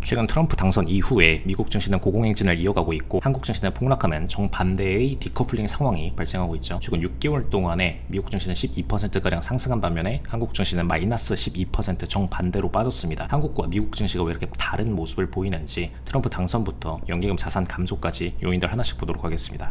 최근 트럼프 당선 이후에 미국 증시는 고공행진을 이어가고 있고 한국 증시는 폭락하는 정반대의 디커플링 상황이 발생하고 있죠. 최근 6개월 동안에 미국 증시는 12%가량 상승한 반면에 한국 증시는 마이너스 12% 정반대로 빠졌습니다. 한국과 미국 증시가 왜 이렇게 다른 모습을 보이는지 트럼프 당선부터 연기금 자산 감소까지 요인들 하나씩 보도록 하겠습니다.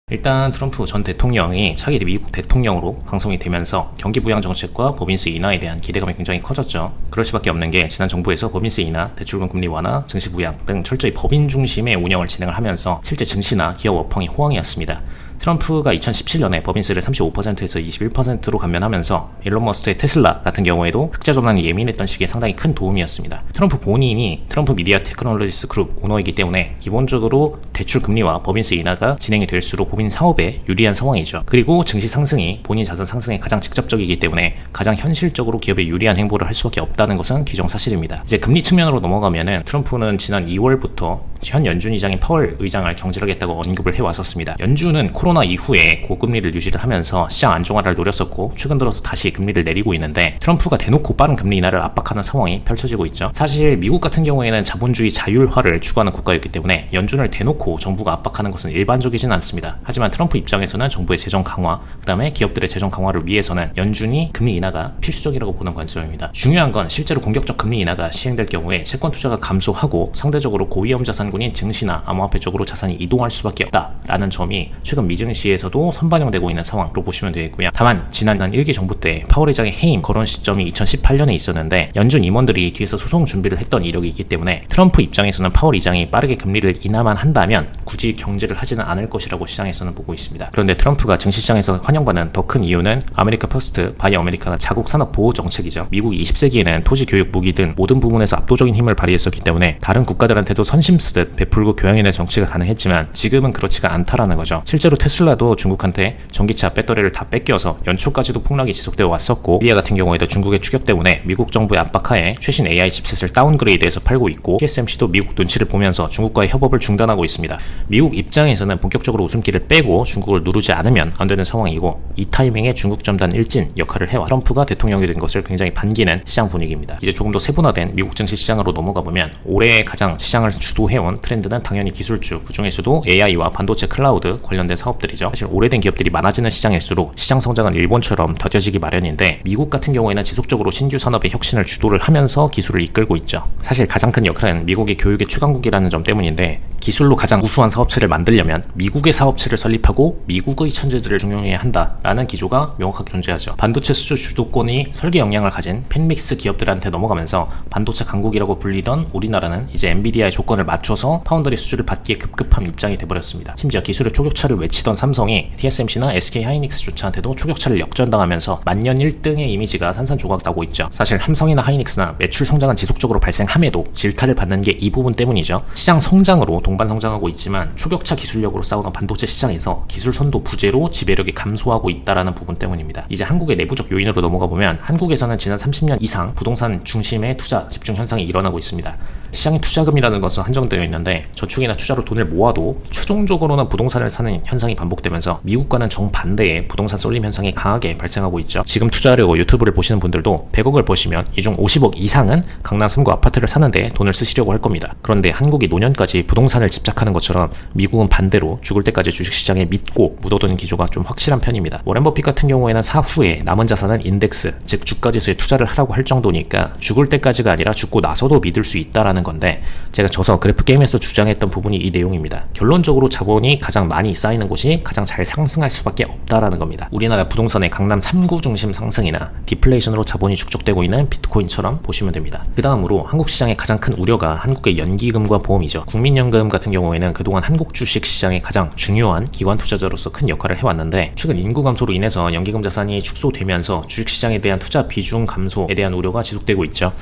일단 트럼프 전 대통령이 차기 미국 대통령으로 당선이 되면서 경기 부양 정책과 법인세 인하에 대한 기대감이 굉장히 커졌죠. 그럴 수밖에 없는 게 지난 정부에서 법인세 인하, 대출금 금리 완화, 증시 부양 등 철저히 법인 중심의 운영을 진행을 하면서 실제 증시나 기업 업황이 호황이었습니다. 트럼프가 2017년에 법인세를 35%에서 21%로 감면하면서 일론 머스크의 테슬라 같은 경우에도 흑자 전환이 예민했던 시기에 상당히 큰 도움이었습니다. 트럼프 본인이 트럼프 미디어 테크놀로지스 그룹 오너이기 때문에 기본적으로 대출 금리와 법인세 인하가 진행이 될수록 법인 사업에 유리한 상황이죠. 그리고 증시 상승이 본인 자산 상승에 가장 직접적이기 때문에 가장 현실적으로 기업에 유리한 행보를 할 수밖에 없다는 것은 기정사실입니다. 이제 금리 측면으로 넘어가면은 트럼프는 지난 2월부터 현 연준 의장인 파월 의장을 경질하겠다고 언급을 해왔었습니다. 연준은 코로나 이후에 고금리를 유지를 하면서 시장 안정화를 노렸었고 최근 들어서 다시 금리를 내리고 있는데 트럼프가 대놓고 빠른 금리 인하를 압박하는 상황이 펼쳐지고 있죠. 사실 미국 같은 경우에는 자본주의 자율화를 추구하는 국가였기 때문에 연준을 대놓고 정부가 압박하는 것은 일반적이진 않습니다. 하지만 트럼프 입장에서는 정부의 재정 강화, 그 다음에 기업들의 재정 강화를 위해서는 연준이 금리 인하가 필수적이라고 보는 관점입니다. 중요한 건 실제로 공격적 금리 인하가 시행될 경우에 채권 투자가 감소하고 상대적으로 고위험 자산군인 증시나 암호화폐 쪽으로 자산이 이동할 수밖에 없다라는 점이 최근 미증시에서도 선반영되고 있는 상황으로 보시면 되겠고요. 다만 지난 1기 정부 때 파월 의장의 해임 거론 시점이 2018년에 있었는데 연준 임원들이 뒤에서 소송 준비를 했던 이력이 있기 때문에 트럼프 입장에서는 파월 의장이 빠르게 금리를 인하만 한다면 굳이 경제를 하지는 않을 것이라고 시장에서는 보고 있습니다. 그런데 트럼프가 증시시장에서 환영받는 더 큰 이유는 아메리카 퍼스트, 바이 아메리카나 자국 산업 보호 정책이죠. 미국이 20세기에는 토지, 교육, 무기 등 모든 부분에서 압도적인 힘을 발휘했었기 때문에 다른 국가들한테도 선심 쓰듯 베풀고 교양인의 정치가 가능했지만 지금은 그렇지가 않다라는 거죠. 실제로 테슬라도 중국한테 전기차 배터리를 다 뺏겨서 연초까지도 폭락이 지속되어 왔었고 엔비디아 같은 경우에도 중국의 추격 때문에 미국 정부의 압박하에 최신 AI 칩셋을 다운그레이드해서 팔고 있고 TSMC도 미국 눈치를 보면서 중국과의 협업을 중단하고 있습니다. 미국 입장에서는 본격적으로 웃음기를 빼고 중국을 누르지 않으면 안 되는 상황이고 이 타이밍에 중국 점단 일진 역할을 해와 트럼프가 대통령이 된 것을 굉장히 반기는 시장 분위기입니다. 이제 조금 더 세분화된 미국 증시 시장으로 넘어가 보면 올해 가장 시장을 주도해온 트렌드는 당연히 기술주, 그 중에서도 AI와 반도체 클라우드 관련된 사업들이죠. 사실 오래된 기업들이 많아지는 시장일수록 시장 성장은 일본처럼 더뎌지기 마련인데 미국 같은 경우에는 지속적으로 신규 산업의 혁신을 주도를 하면서 기술을 이끌고 있죠. 사실 가장 큰 역할은 미국이 교육의 최강국이라는 점 때문인데 기술로 가장 우수한 사업체를 만들려면 미국의 사업체를 설립하고 미국의 천재들을 중용해야 한다라는 기조가 명확하게 존재하죠. 반도체 수출 주도권이 설계 역량을 가진 팬믹스 기업들한테 넘어가면서 반도체 강국이라고 불리던 우리나라는 이제 엔비디아의 조건을 맞춰서 파운더리 수주를 받기에 급급한 입장이 돼버렸습니다. 심지어 기술의 초격차를 외치던 삼성이 TSMC나 SK하이닉스조차한테도 초격차를 역전당하면서 만년 1등의 이미지가 산산조각 나고 있죠. 사실 삼성이나 하이닉스나 매출 성장은 지속적으로 발생함에도 질타를 받는 게 이 부분 때문이죠. 시장 성장으로 동반 성장하고 있지만 초격차 기술력으로 싸우는 반도체 시장에서 기술 선도 부재로 지배력이 감소하고 있다라는 부분 때문입니다. 이제 한국의 내부적 요인으로 넘어가 보면 한국에서는 지난 30년 이상 부동산 중심의 투자 집중 현상이 일어나고 있습니다. 시장의 투자금이라는 것은 한정되어 있는데 저축이나 투자로 돈을 모아도 최종적으로는 부동산을 사는 현상이 반복되면서 미국과는 정반대의 부동산 쏠림 현상이 강하게 발생하고 있죠. 지금 투자하려고 유튜브를 보시는 분들도 100억을 버시면 이 중 50억 이상은 강남 3구 아파트를 사는데 돈을 쓰시려고 할 겁니다. 그런데 한국이 노년까지 부동산을 집착하는 것처럼 미국은 반대로 죽을 때까지 주식시장에 믿고 묻어두는 기조가 좀 확실한 편입니다. 워렌 버핏 같은 경우에는 사후에 남은 자산은 인덱스, 즉 주가지수에 투자를 하라고 할 정도니까 죽을 때까지가 아니라 죽고 나서도 믿을 수 있다라는 건데 제가 져서 그래프 게임에서 주장했던 부분이 이 내용입니다. 결론적으로 자본이 가장 많이 쌓이는 곳이 가장 잘 상승할 수밖에 없다라는 겁니다. 우리나라 부동산의 강남 3구 중심 상승이나 디플레이션으로 자본이 축적되고 있는 비트코인처럼 보시면 됩니다. 그 다음으로 한국 시장의 가장 큰 우려가 한국의 연기금과 보험이죠. 국민연금 같은 경우에는 그동안 한국 주식 시장의 가장 중요한 기관 투자자로서 큰 역할을 해왔는데 최근 인구 감소로 인해서 연기금 자산이 축소되면서 주식시장에 대한 투자 비중 감소에 대한 우려가 지속되고 있죠.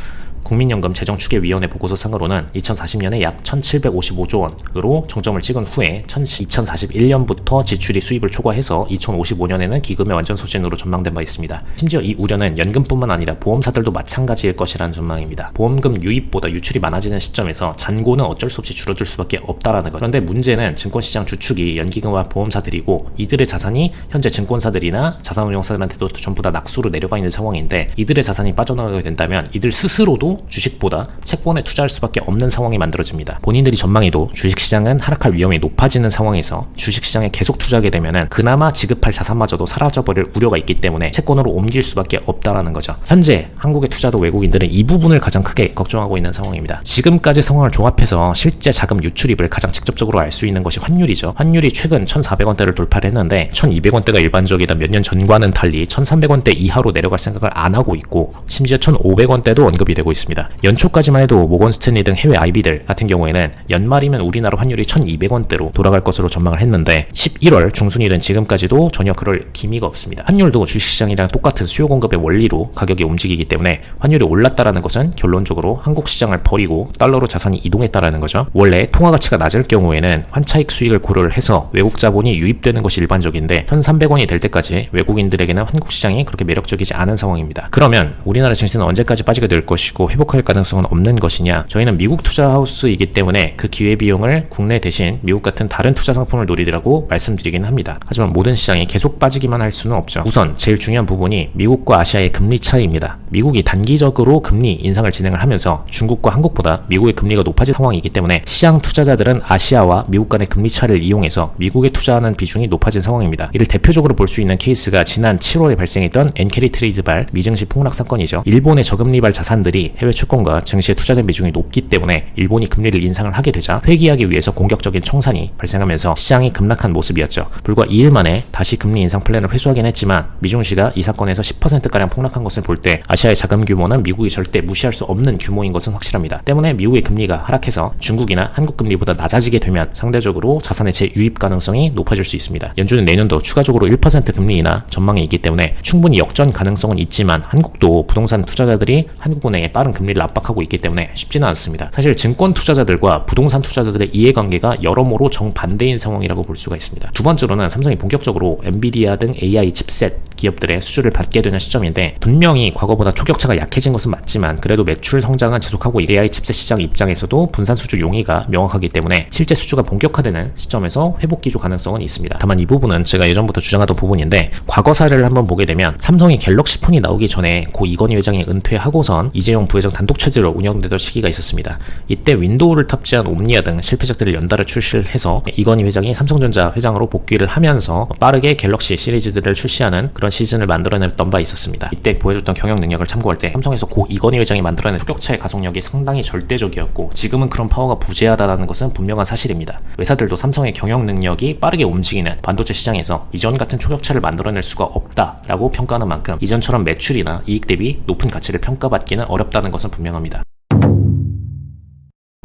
국민연금 재정추계위원회 보고서상으로는 2040년에 약 1,755조 원으로 정점을 찍은 후에 2041년부터 지출이 수입을 초과해서 2055년에는 기금의 완전 소진으로 전망된 바 있습니다. 심지어 이 우려는 연금뿐만 아니라 보험사들도 마찬가지일 것이라는 전망입니다. 보험금 유입보다 유출이 많아지는 시점에서 잔고는 어쩔 수 없이 줄어들 수밖에 없다라는 것. 그런데 문제는 증권시장 주축이 연기금과 보험사들이고 이들의 자산이 현재 증권사들이나 자산운용사들한테도 전부 다 낙수로 내려가 있는 상황인데 이들의 자산이 빠져나가게 된다면 이들 스스로도 경우 주식보다 채권에 투자할 수밖에 없는 상황이 만들어집니다. 본인들이 전망해도 주식시장은 하락할 위험이 높아지는 상황에서 주식시장에 계속 투자하게 되면은 그나마 지급할 자산마저도 사라져버릴 우려가 있기 때문에 채권으로 옮길 수밖에 없다라는 거죠. 현재 한국에 투자도 외국인들은 이 부분을 가장 크게 걱정하고 있는 상황입니다. 지금까지 상황을 종합해서 실제 자금 유출입을 가장 직접적으로 알 수 있는 것이 환율이죠. 환율이 최근 1,400원대를 돌파를 했는데 1,200원대가 일반적이다 몇 년 전과는 달리 1,300원대 이하로 내려갈 생각을 안 하고 있고 심지어 1,500원대도 언급이 되고 있습니다. 연초까지만 해도 모건 스탠리 등 해외 IB들 같은 경우에는 연말이면 우리나라 환율이 1,200원대로 돌아갈 것으로 전망을 했는데 11월 중순이 된 지금까지도 전혀 그럴 기미가 없습니다. 환율도 주식시장이랑 똑같은 수요 공급의 원리로 가격이 움직이기 때문에 환율이 올랐다라는 것은 결론적으로 한국 시장을 버리고 달러로 자산이 이동했다라는 거죠. 원래 통화 가치가 낮을 경우에는 환차익 수익을 고려를 해서 외국 자본이 유입되는 것이 일반적인데 1,300원이 될 때까지 외국인들에게는 한국 시장이 그렇게 매력적이지 않은 상황입니다. 그러면 우리나라 증시는 언제까지 빠지게 될 것이고 회복할 가능성은 없는 것이냐? 저희는 미국 투자 하우스이기 때문에 그 기회비용을 국내 대신 미국 같은 다른 투자 상품을 노리더라고 말씀드리긴 합니다. 하지만 모든 시장이 계속 빠지기만 할 수는 없죠. 우선 제일 중요한 부분이 미국과 아시아의 금리 차이입니다. 미국이 단기적으로 금리 인상을 진행을 하면서 중국과 한국보다 미국의 금리가 높아진 상황이기 때문에 시장 투자자들은 아시아와 미국 간의 금리 차를 이용해서 미국에 투자하는 비중이 높아진 상황입니다. 이를 대표적으로 볼 수 있는 케이스가 지난 7월에 발생했던 엔캐리 트레이드발 미증시 폭락 사건이죠. 일본의 저금리발 자산들이 해외 채권과 증시에 투자된 비중이 높기 때문에 일본이 금리를 인상을 하게 되자 회귀하기 위해서 공격적인 청산이 발생하면서 시장이 급락한 모습이었죠. 불과 2일 만에 다시 금리 인상 플랜을 회수하긴 했지만 미증시가 이 사건에서 10%가량 폭락한 것을 볼 때 아시아의 자금 규모는 미국이 절대 무시할 수 없는 규모인 것은 확실합니다. 때문에 미국의 금리가 하락해서 중국이나 한국 금리보다 낮아지게 되면 상대적으로 자산의 재유입 가능성이 높아질 수 있습니다. 연준은 내년도 추가적으로 1% 금리 인하 전망이 있기 때문에 충분히 역전 가능성은 있지만 한국도 부동산 투자자들이 한국은행에 빠른 금리를 압박하고 있기 때문에 쉽지는 않습니다. 사실 증권 투자자들과 부동산 투자자들의 이해관계가 여러모로 정반대인 상황이라고 볼 수가 있습니다. 두 번째로는 삼성이 본격적으로 엔비디아 등 AI 칩셋 기업들의 수주를 받게 되는 시점인데 분명히 과거보다 초격차가 약해진 것은 맞지만 그래도 매출 성장은 지속하고 AI 칩셋 시장 입장에서도 분산 수주 용의가 명확하기 때문에 실제 수주가 본격화되는 시점에서 회복 기조 가능성은 있습니다. 다만 이 부분은 제가 예전부터 주장하던 부분인데 과거 사례를 한번 보게 되면 삼성이 갤럭시 폰이 나오기 전에 고 이건희 회장이 은퇴하고선 이재용 부회장 단독 체제로 운영되던 시기가 있었습니다. 이때 윈도우를 탑재한 옴니아 등 실패작들을 연달아 출시를 해서 이건희 회장이 삼성전자 회장으로 복귀를 하면서 빠르게 갤럭시 시리즈들을 출시하는 그런 시즌을 만들어냈던 바 있었습니다. 이때 보여줬던 경영 능력을 참고할 때 삼성에서 고 이건희 회장이 만들어낸 초격차의 가속력이 상당히 절대적이었고 지금은 그런 파워가 부재하다는 것은 분명한 사실입니다. 회사들도 삼성의 경영 능력이 빠르게 움직이는 반도체 시장에서 이전 같은 초격차를 만들어낼 수가 없다라고 평가하는 만큼 이전처럼 매출이나 이익 대비 높은 가치를 평가받기는 어렵다는 것은 분명합니다.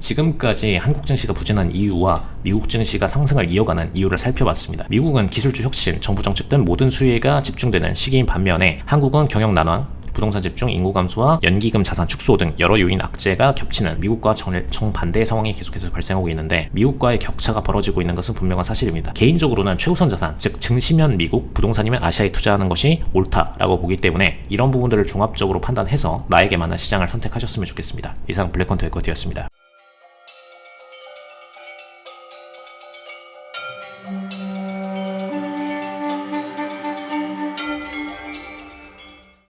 지금까지 한국 증시가 부진한 이유와 미국 증시가 상승을 이어가는 이유를 살펴봤습니다. 미국은 기술주 혁신, 정부 정책 등 모든 수혜가 집중되는 시기인 반면에 한국은 경영 난황, 부동산 집중, 인구 감소와 연기금 자산 축소 등 여러 요인 악재가 겹치는 미국과 정반대의 상황이 계속해서 발생하고 있는데 미국과의 격차가 벌어지고 있는 것은 분명한 사실입니다. 개인적으로는 최우선 자산, 즉 증시면 미국, 부동산이면 아시아에 투자하는 것이 옳다라고 보기 때문에 이런 부분들을 종합적으로 판단해서 나에게 맞는 시장을 선택하셨으면 좋겠습니다. 이상 블랙컨트 웨커티였습니다.